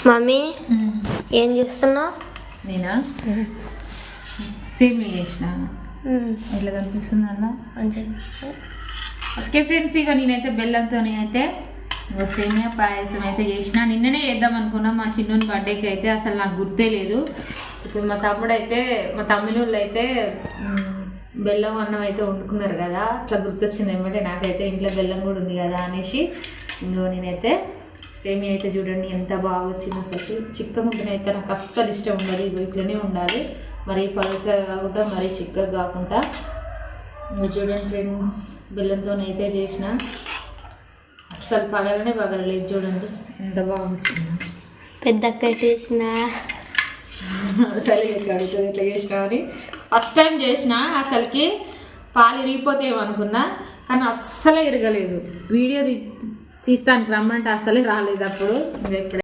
Mummy ఏం చేస్తున్నావు? నేనా సేమియా చేసిన. ఎట్లా కనిపిస్తుంది అన్న? మంచిగా. ఓకే ఫ్రెండ్స్, ఇక నేనైతే బెల్లంతో అయితే సేమియా పాయసం అయితే చేసిన. నిన్ననే చేద్దాం అనుకున్నా మా చిన్నోని బర్త్డేకి అయితే, అసలు నాకు గుర్తే లేదు. ఇప్పుడు మా తమ్ముడు అయితే మా తమ్ముళ్ళు అయితే బెల్లం అన్నం అయితే వండుకున్నారు కదా, అట్లా గుర్తొచ్చింది ఏమంటే నాకైతే ఇంట్లో బెల్లం కూడా ఉంది కదా అనేసి. ఇంకో నేనైతే సేమియా అయితే చూడండి ఎంత బాగా వచ్చిందో. అసలు చిక్కగా ఉంటుంది అయితే నాకు అస్సలు ఇష్టం ఉండదు. ఇవి ఇట్లనే ఉండాలి, మరీ పలుసగా కాకుండా మరీ చిక్కగా కాకుండా. ఇంకా చూడండి ఫ్రెండ్స్, బెల్లంతోనైతే చేసిన. అస్సలు పగలలేదు చూడండి ఎంత బాగా వచ్చింది. పెద్ద అక్క చేసిన అసలు అడుగుతుంది ఇట్లా చేసిన అని. ఫస్ట్ టైం చేసిన, అసలుకి పాలు ఇరిగిపోతేమనుకున్నా కానీ అస్సలే ఇరగలేదు. వీడియో తీస్తానికి రమ్మంటే అస్సలే రాలేదు అప్పుడు.